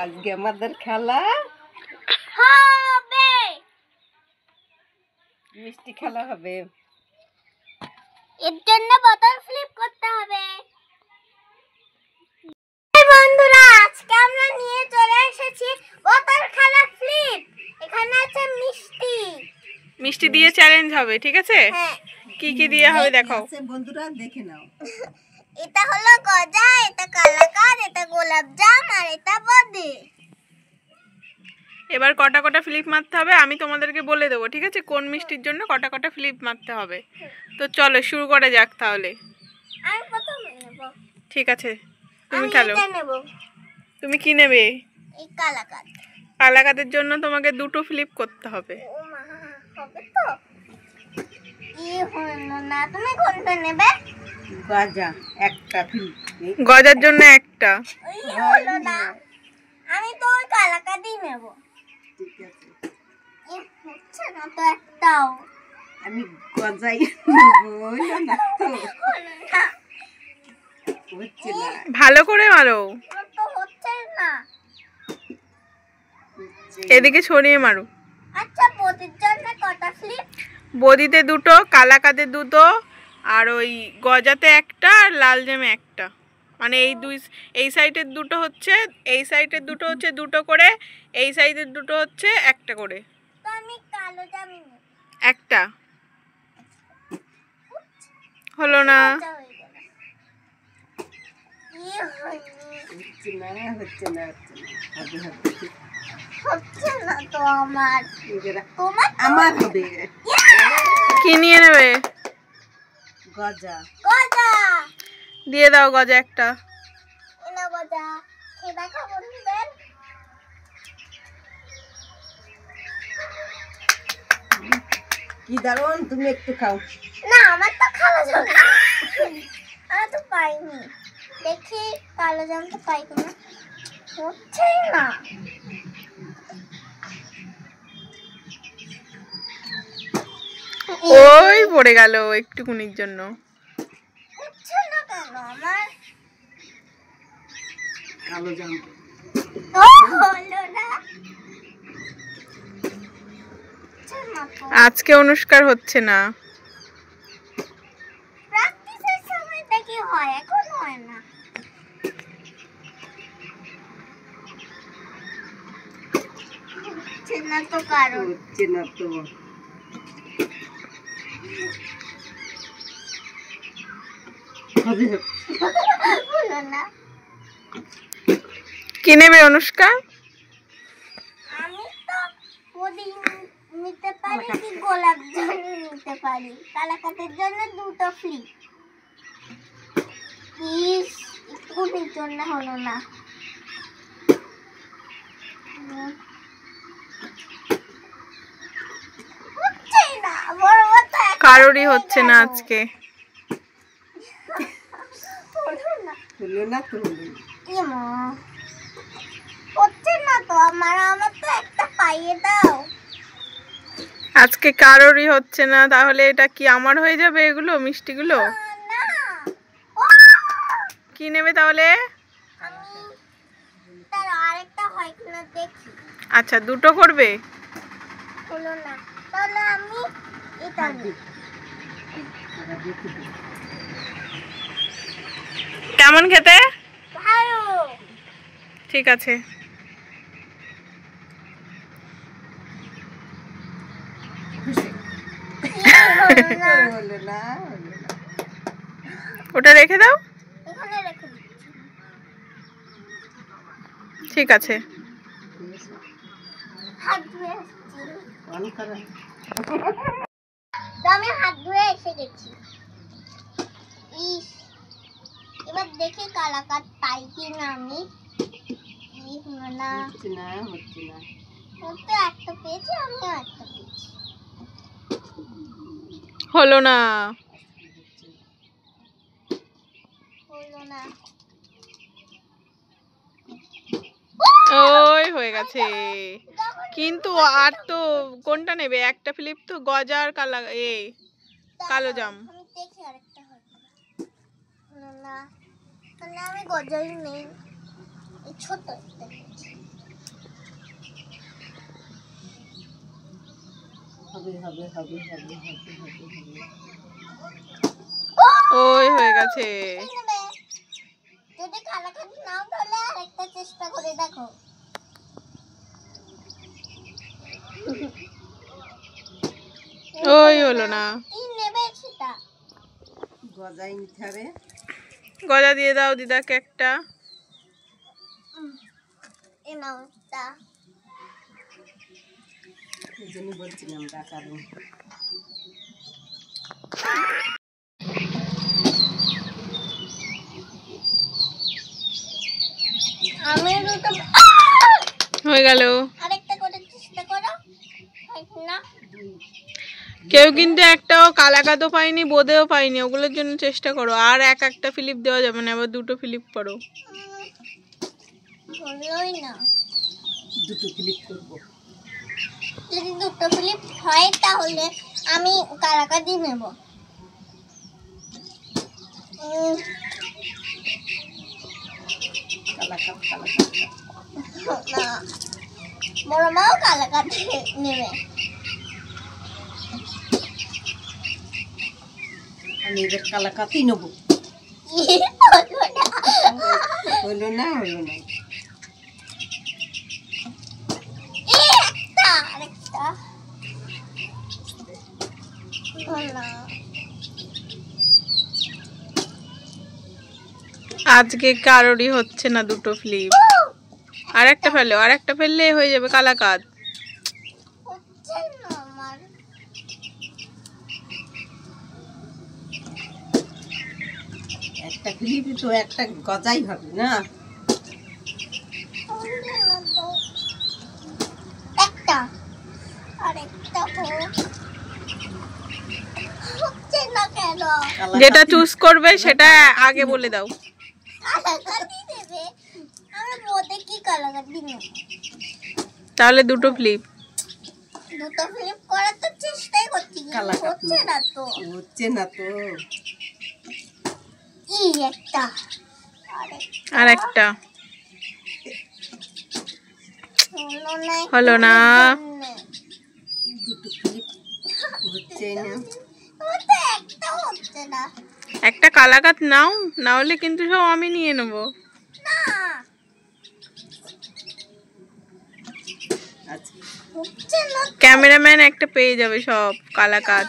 আজকে আমাদের খেলা হবে, মিষ্টি খেলা হবে। এর জন্য বোতল ফ্লিপ করতে হবে। বন্ধুরা, আজকে আমরা নিয়ে চলে এসেছি বোতল খেলা ফ্লিপ। এখানে আছে মিষ্টি, মিষ্টি দিয়ে চ্যালেঞ্জ হবে, ঠিক আছে? হ্যাঁ। কি কি দিয়ে হবে দেখাও। বন্ধুরা দেখে নাও। এটা হলো গজা, এটা কালাকাঁদ, এটা গোলাপ জাম, আর এটা বদি। এবার কটা কটা ফ্লিপ মারতে হবে আমি তোমাদেরকে বলে দেবো, ঠিক আছে? কোন মিষ্টির জন্য কটা কটা ফ্লিপ মারতে হবে। তো চলো শুরু করা যাক তাহলে। আমি প্রথমে নেব। ঠিক আছে, তুমি খেলো। এটা নেব। তুমি কি নেবে? এই কালাকাঁদ। কালাকাঁদের জন্য তোমাকে দুটো ফ্লিপ করতে হবে। ও মা, হবে তো? কি হলো না, তুমি কোনটা নেবে? গজা একটা ফিল। গজার জন্য একটা। ওই হলো না, আমি তো ওই কালাকাঁদই নেব। ঠিক আছে, হচ্ছে না তো একটাও। আমি গজাই নেবো না তো, হলো না, হচ্ছে না। ভালো করে মারো, আমার তো হচ্ছে না। এদিকে ছড়িয়ে মারো। আচ্ছা, বদির জন্য কটা ফ্লিপ? বদিতে দুটো, কালাকাঁদে দুটো, আর ওই গজাতে একটা, আর লাল জামে একটা। মানে এই সাইডের দুটো হচ্ছে, এই সাইডের দুটো হচ্ছে দুটো করে, এই সাইডের দুটো হচ্ছে একটা করে। তো আমি কালো জামি নেব। একটা হলো না। মজা হয়ে গেল। কি হয়নি? হচ্ছে না, হচ্ছে না, হচ্ছে না, হবে হবে। হচ্ছে না তো আমার। এবারে তোমার আমার হবে। কি নিয়ে নেবে? গজা। গজা। দিয়ে দাও গজা একটা। এনা গজা। খেয়ে দেখো বন্ধুদের। কি দারুণ, তুমি একটু খাও। না, আমার তো খাওয়া যাবে না। আমি তো পাইনি। দেখি কালো জাম তো পাই কিনা। হচ্ছেই না। ওই পড়ে গেল একটুকুনির জন্য। হচ্ছে না কেন আমার? কালো জাম। ও হলো না। হচ্ছে না তো। আজকে অনুষ্কার হচ্ছে না। প্র্যাকটিসের সময় দেখি হয়, এখন হয় না। হচ্ছে না তো কারণ। হচ্ছে না তো। হবে হবে। হলো না। কি নেবে অনুষ্কা? আমি তো পুডিং নিতে পারি, কি গোলাপ জামুন নিতে পারি। কালাকাঁদের জন্য দুটো ফ্রি। প্লিজ, একটুকুনির জন্য হলো না। হচ্ছেই না, বড় কথা কারোরই হচ্ছে না আজকে। হলো না। হলো না তো, হলো না। ইমা, হচ্ছে না তো আমার তো একটা পাইয়ে দাও। আজকে কারোরই হচ্ছে না, তাহলে এটা কি আমার হয়ে যাবে এগুলো মিষ্টিগুলো? না, ও, কি নেবে তাহলে? আমি তার আরেকটা হয় কিনা দেখি। আচ্ছা, দুটো করবে। হলো না, তাহলে আমি এটা নিই। কেমন খেতে? ভালো। ঠিক আছে। হলো না, হলো না, হলো না। ওটা রেখে দাও। এখানে রেখে দিচ্ছি। ঠিক আছে। হাত ধুয়ে এসেছি। অন করো। তো আমি হাত ধুয়ে এসে গেছি। ইস, এবার দেখি কালাকাঁদ পাই কিনা আমি। কি হলো না। হচ্ছে না, হচ্ছে না। ও তো একটা পেয়েছি, আমিও একটা পেয়েছি। হলো না। হলো না। ওই হয়ে গেছে। কিন্তু আর তো কোনটা নেবে? একটা ফ্লিপ তো গজা আর কালো জাম। আমি দেখি আরেকটা হয় কিনা। হলো না, তাহলে আমি গজাই নেই। এই ছোট একটা পেয়েছি। হবে হবে হবে হবে হবে হবে হবে। ওই হয়ে গেছে। নেবে। যদি কালাকাঁদ নাও তাহলে আরেকটা চেষ্টা করে দেখো। ওই হলো না। কি নেবে সেটা? গজাই নিতে হবে। গজা দিয়ে দাও দিদাকে একটা। এই নাও একটা। এই জন্য বলছিলাম ডাকাবো। আমি দুটো হয়ে গেল। আরেকটা করে চেষ্টা করো। হয় না? কেউ কিন্তু একটাও কালাকাদও পাইনি, বোঁদেও পাইনি, ওগুলোর জন্য চেষ্টা করো। আর একটা ফিলিপ দেওয়া যাবে না, আবার দুটো ফিলিপ করো। হলোই না। দুটো ক্লিক করবো। যদি দুটো ফিলিপ হয় তাহলে আমি কালাকাঁদ নেব। কালাকাঁদ কালাকাঁদ। না, বড় মাও কালাকাঁদ নেবে। আমি এবার কালাকাঁদই নেবো। হলো হলো না। না হলো না। একটা আরেকটা হলো না। আজকে কারোরই হচ্ছে না দুটো ফিলিপ। আর একটা ফেললে হয়ে যাবে কালাকাঁদ। হচ্ছে না আমার। একটা ক্লিপই তো একটা গজাই হবে না। একটা আরেকটা হচ্ছে না কেন? যেটা চুজ করবে সেটা আগে বলে দাও। কালাকাঁদই দেবে। আমি বোধে কি কালাকাঁদই নেব। তাহলে দুটো ফিলিপ। দুটো ফিলিপ করার তো চেষ্টাই করছি কিন্তু কালাকাঁদ হচ্ছে না তো। হচ্ছে না তো। একটা আর একটা হলো হলো না। না। দুটো ক্লিপ হচ্ছে না। একটা হচ্ছে না। একটা কালাকাঁদ নাও, না হলে কিন্তু সব আমি নিয়ে নেবো। না আচ্ছা হচ্ছে না তো। ক্যামেরাম্যান একটা পেয়ে যাবে সব কালাকাঁদ।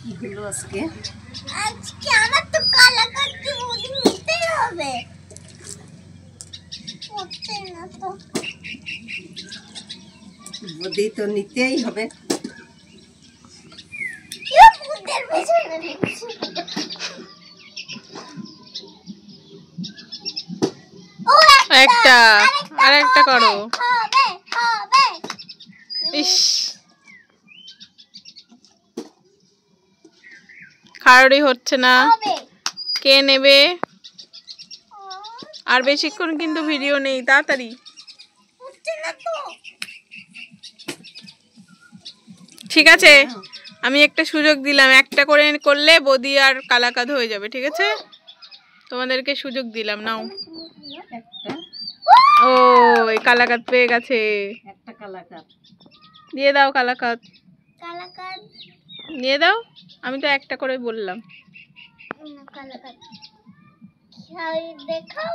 কি হলো আজকে? আজকে আমার তো কালাকাঁদ কি মুদি নিতেই হবে। হচ্ছে না তো। বোধি তো নিতেই হবে। কেউ মুদের পেছনে লেগেছে। ও একটা আর একটা করো। হবে হবে। ইস, কারোরই হচ্ছে না। হবে। কে নেবে? আর বেশিক্ষণ কিন্তু ভিডিও নেই, তাড়াতাড়ি। হচ্ছে না তো। ঠিক আছে, আমি একটা সুযোগ দিলাম, একটা করে করলে বদি আর কালাকাঁদ হয়ে যাবে। ঠিক আছে, তোমাদেরকে সুযোগ দিলাম, নাও। একটা ও এই কালাকাঁদ পেয়ে গেছে। একটা কালাকাঁদ। দিয়ে দাও কালাকাঁদ, কালাকাঁদ দিয়ে দাও। আমি তো একটা করে বললাম। না কালাকাঁদ খাই দেখাও।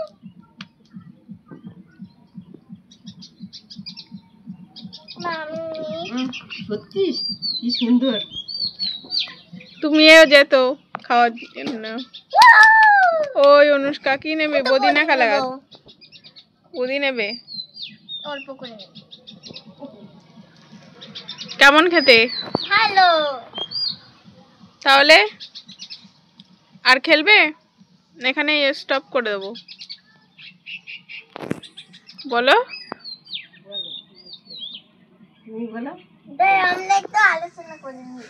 মাম্মি সত্যি কি সুন্দর। তুমিও যেত খাওয়ার জন্য। ওই অনুষ্কা কি নেবে? বদি না কালাকাঁদ? বদি নেবে। অল্প করে নেব। কেমন খেতে? ভালো। তাহলে আর খেলবে? এখানে স্টপ করে দেবো। বলো। তুমি বলো। আমরা একটু আলোচনা করে নিই।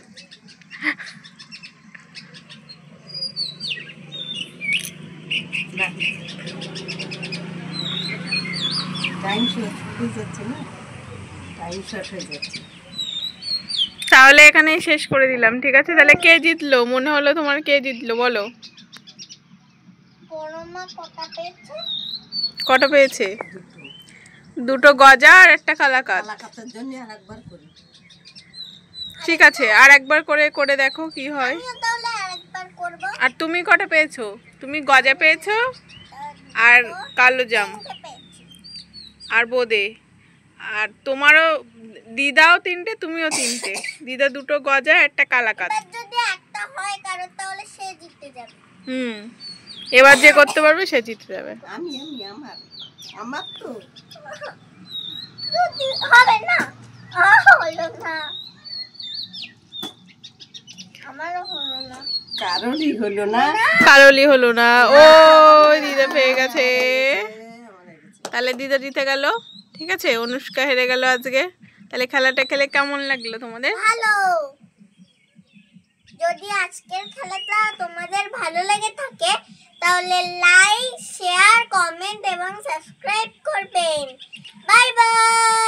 টাইম শর্ট হয়ে যাচ্ছে না, টাইম শর্ট হয়ে যাচ্ছে। তাহলে এখানেই শেষ করে দিলাম। ঠিক আছে, তাহলে কে জিতলো মনে হলো তোমার? কে জিতলো বলো? বড় মা কটা পেয়েছে? কটা পেয়েছে? দুটো গজা আর একটা কালাকাত। কালাকাতের জন্য আরেকবার করি। ঠিক আছে, আর একবার করে করে দেখো কি হয়। আমিও তাহলে আরেকবার করব। আর তুমি কটা পেয়েছো? তুমি গজা পেয়েছো আর কালো জাম তিনটে পেয়েছি। আর বোঁদে। আর তোমারও দিদাও 3টে, তুমিও 3টে। দিদা 2টো গজা একটা কালাকাত। এবার যদি একটা হয় কারো তাহলে সে জিতে যাবে। এবার যে করতে পারবে সে জিতে যাবে। আমি আমার আমার তো যদি হবে না হলো না, আমারও হলো না। কারোরই হলো না। কারোলি হলো না। ও দিদা পেয়ে গেছে। তাহলে দিদা জিতে গেল। ঠিক আছে, অনুষ্কা হেরে গেল আজকে। তাহলে খেলাটা খেলে কেমন লাগলো তোমাদের? ভালো। যদি আজকের খেলাটা তোমাদের ভালো লেগে থাকে তাহলে লাইক, শেয়ার, কমেন্ট এবং সাবস্ক্রাইব করবেন। Bye bye.